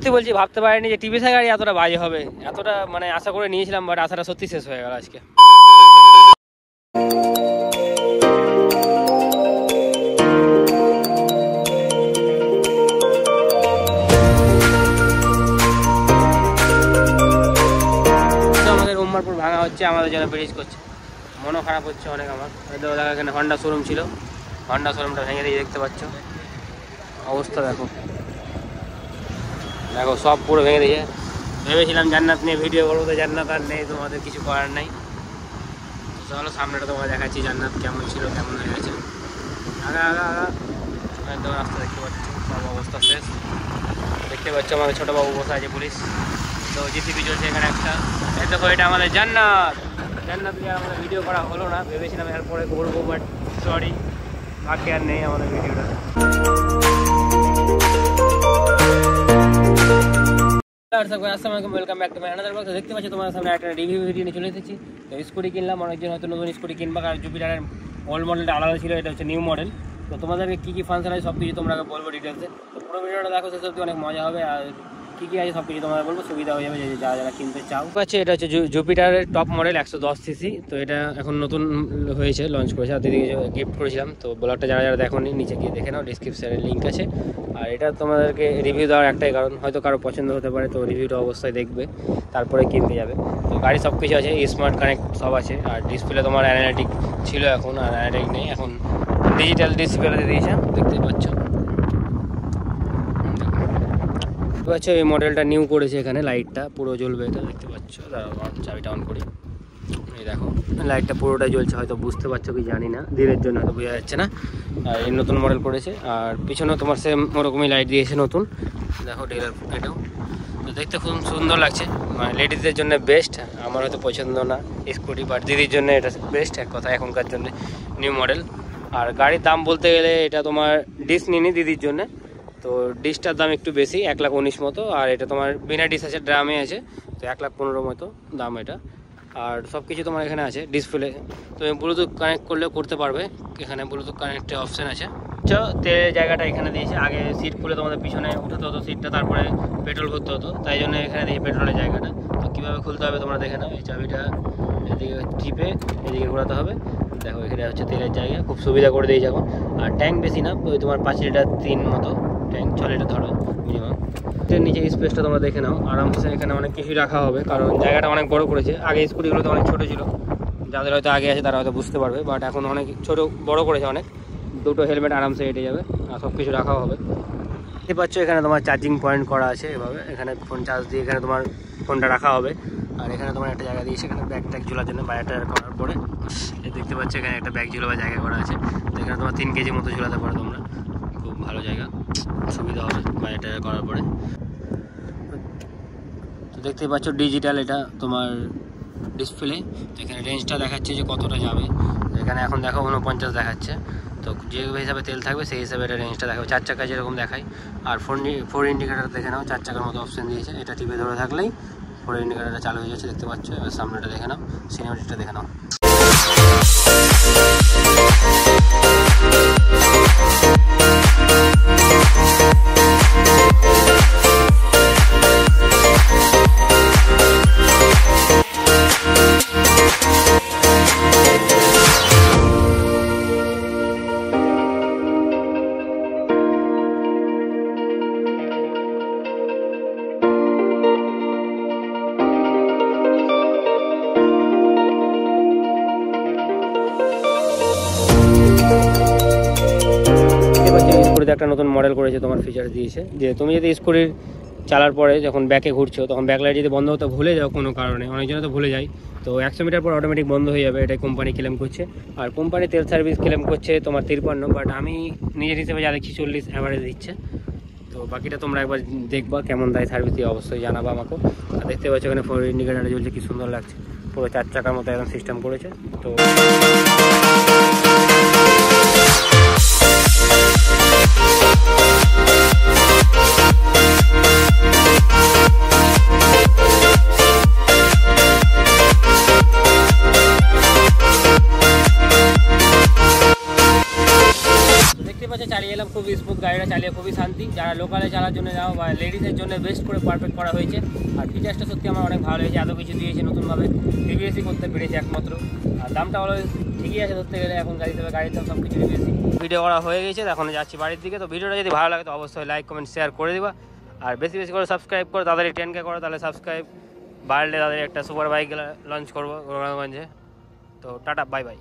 সত্যি বলছি ভাবতে পারিনি যে টিভিএস গাড়ি এতটা বাজে হবে, এতটা মানে আশা করে নিয়েছিলাম, বাট আশাটা সত্যি শেষ হয়ে গেল আজকে। আমাদের উম্মারপুর ভাঙা হচ্ছে, আমাদের জন্য ব্রিজ করছে, মনও খারাপ হচ্ছে অনেক আমার। দেখা এখানে হন্ডা শোরুম ছিল, হন্ডা শোরুমটা ভেঙে দিয়ে দেখতে পাচ্ছ অবস্থা, দেখো দেখো সব পুরো ভেঙে দিয়েছে। ভেবেছিলাম জান্নাত নিয়ে ভিডিও করবো, তো জান্নাত আর নেই, তোমাদের কিছু করার নাই। চলো সামনেটা তোমার দেখাচ্ছি জান্নাত কেমন ছিল, কেমন হয়ে গেছে। আগা আগা আগা একদম রাস্তা দেখতে পাচ্ছ, সব অবস্থা শেষ। দেখতে পাচ্ছ আমাদের ছোটো বাবু বসে আছে পুলিশ, তো জিটিপি চলছে এখানে একটা। এই দেখো এটা আমাদের জান্নাত, জান্নাত নিয়ে আমাদের ভিডিও করা হলো না, ভেবেছিলাম এরপরে করবো, বাট সরি ভাগ্যে আর নেই আমাদের ভিডিওটা। আসসালামু welcome back to my another blog. দেখতে পাচ্ছি তোমার সামনে একটা রিভিউ ভিডিও নিয়ে চলে এসেছি। তো স্কুটি কিনলাম, অনেকজন হয়তো নতুন স্কুটি কিনবা, কারণ জুপিটারের ওল্ড মডেলটা আলাদা ছিল, এটা হচ্ছে নিউ মডেল। তো তোমাদেরকে কী কী ফাংশন আছে সব কিছু তোমরা বলবো ডিটেলসে। তো পুরো ভিডিওটা দেখো, সেসব অনেক মজা হবে, আর কী কী আছে সব কিছু তোমরা বলবো, সুবিধা হয়ে যাবে যারা যারা কিনতে চাও। আছে এটা হচ্ছে জুপিটারের টপ মডেল 110 সিসি। তো এটা এখন নতুন হয়েছে, লঞ্চ করেছে, আর দিদিকে গিফট করেছিলাম। তো ব্লগটা যারা যারা দেখোনি নিচে গিয়ে দেখে নাও, ডিসক্রিপশানে লিঙ্ক আছে। আর এটা তোমাদেরকে রিভিউ দেওয়ার একটাই কারণ, হয়তো কারো পছন্দ হতে পারে, তো রিভিউটা অবশ্যই দেখবে তারপরে কিনতে যাবে। তো গাড়ি সব কিছু আছে, স্মার্ট কানেক্ট সব আছে, আর ডিসপ্লে তোমার অ্যানালিটিক ছিল, এখন আর অ্যানালিটিক নেই, এখন ডিজিটাল ডিসপ্লে দিয়েছে, দেখতে পাচ্ছ। পাচ্ছ এই মডেলটা নিউ করেছে, এখানে লাইটটা পুরো জ্বলবে, এটা দেখতে পাচ্ছ। চাবিটা অন করি, এই দেখো লাইটটা পুরোটা জ্বলছে, হয়তো বুঝতে পারছো কি জানি না, দিনের জন্য হয়তো বোঝা যাচ্ছে না। আর এই নতুন মডেল করেছে, আর পিছনেও তোমার সেম ওরকমই লাইট দিয়েছে নতুন, দেখো ডিলার এটাও। তো দেখতে খুব সুন্দর লাগছে, মানে লেডিসদের জন্য বেস্ট। আমার হয়তো পছন্দ না স্কুটি, বাট দিদির জন্য এটা বেস্ট এক কথা এখনকার জন্য, নিউ মডেল। আর গাড়ির দাম বলতে গেলে এটা তোমার ডিস নিনি দিদির জন্য, তো ডিসটার দাম একটু বেশি, 1,19,000 মতো। আর এটা তোমার বিনা ডিস আছে, ড্রামে আছে, তো 1,15,000 মতো দাম এটা। আর সব কিছু তোমার এখানে আছে ডিসপ্লে, তুমি ব্লুটুথ কানেক্ট করলেও করতে পারবে, এখানে ব্লুটুথ কানেক্টের অপশান আছে। তেলের জায়গাটা এখানে দিয়েছে, আগে সিট খুলে তোমাদের পিছনে উঠাতে হতো সিটটা, তারপরে পেট্রোল ভরতে হতো, তাই জন্য এখানে দিয়েছে পেট্রোলের জায়গাটা। তো কীভাবে খুলতে হবে তোমরা দেখে নাও, এই চাবিটা এদিকে টিপে এদিকে ঘোরাতে হবে, দেখো এখানে হচ্ছে তেলের জায়গা, খুব সুবিধা করে দিয়েছে এখন। আর ট্যাঙ্ক বেশি না, ওই তোমার 5 লিটার 3 মতো ট্যাঙ্ক, 6 লিটার ধরো মিনিমাম। নিচে স্পেসটা তোমরা দেখে নাও, আরামসে এখানে অনেক কিছুই রাখা হবে, কারণ জায়গাটা অনেক বড় করেছে। আগে স্কুটিগুলোতে অনেক ছোটো ছিল, যাদের হয়তো আগে আছে তারা হয়তো বুঝতে পারবে, বাট এখন অনেক ছোটো বড় করেছে অনেক, দুটো হেলমেট আরামসে হেঁটে যাবে, আর সব কিছু রাখাও হবে। দেখতে পাচ্ছ এখানে তোমার চার্জিং পয়েন্ট করা আছে এভাবে, এখানে ফোন চার্জ দিয়ে এখানে তোমার ফোনটা রাখা হবে। আর এখানে তোমার একটা জায়গা দিয়েছে, এখানে ব্যাগ ট্যাগ ঝোলার জন্য, বাইরে টায়ার করার পরে দেখতে পাচ্ছ এখানে একটা ব্যাগ ঝোলাবার জায়গা করা আছে। তো এখানে তোমার 3 কেজি মতো ঝোলাতে পারো তোমরা, খুব ভালো জায়গা, সুবিধা হবে বাইরে টায়ার করার পরে। তো দেখতে পাচ্ছ ডিজিটাল এটা তোমার ডিসপ্লে, তো এখানে রেঞ্জটা দেখাচ্ছে যে কতটা যাবে, এখানে এখন দেখো 49 দেখাচ্ছে। তো যে হিসাবে তেল থাকবে সেই হিসাবে এটা রেঞ্জটা দেখাবে, 4 চাকা যেরকম দেখায়। আর ফোর ইন্ডিকেটার দেখে নাও, 4 চাকার মতো অপশান দিয়েছে, এটা টিপে ধরে থাকলেই 4 ইন্ডিকেটারটা চালু হয়ে যাচ্ছে, দেখতে পাচ্ছ। এবার সামনেটা দেখে নাও, সিনেমেটিকটা দেখে নাও। একটা নতুন মডেল করেছে, তোমার ফিচার দিয়েছে যে তুমি যদি স্কুটির চালার পরে যখন ব্যাকে ঘুরছো, তখন ব্যাক লাইট যদি বন্ধ হতে ভুলে যাও কোনো কারণে, অনেকজন তো ভুলে যায়, তো 100 মিটার পর অটোমেটিক বন্ধ হয়ে যাবে, এটাই কোম্পানি ক্লেম করছে। আর কোম্পানি তেল সার্ভিস ক্লেম করছে তোমার 53, বাট আমি নিজের হিসেবে যা দেখছি 40 অ্যাভারেজ দিচ্ছে। তো বাকিটা তোমরা একবার দেখবা কেমন দেয় সার্ভিস দিয়ে, অবশ্যই জানাবা আমাকে। আর দেখতে পাচ্ছ এখানে ফোর ইন্ডিকেটার জ্বলছে, কি সুন্দর লাগছে, পুরো 4 চাকার মতো একদম সিস্টেম করেছে। তো চালিয়ে এলাম, খুবই স্মুথ, গাড়িটা চালিয়ে খুবই শান্তি। যারা লোকালে চালার জন্য যাও বা লেডিসের জন্য বেস্ট করে পারফেক্ট করা হয়েছে। আর ফিচার্সটা সত্যি আমার অনেক ভালো লেগেছে, এত কিছু দিয়েছে নতুনভাবে, রিভিএসি করতে পেরেছে একমাত্র। আর দামটা অলওয়েজ ঠিকই আছে ধরতে গেলে, এখন গাড়িতে গাড়ির দাম সব কিছু রিভিএসি। ভিডিও করা হয়ে গেছে, এখন যাচ্ছি বাড়ির দিকে। তো ভিডিওটা যদি ভালো লাগে তো অবশ্যই লাইক কমেন্ট শেয়ার করে দিবা, আর বেশি বেশি করে সাবস্ক্রাইব করো। তাড়াতাড়ি 10K করো, তাহলে সাবস্ক্রাইব বাড়লে তাদের একটা সুপার বাইক লঞ্চ করবো রঘুনাথগঞ্জে। তো টাটা, বাই বাই।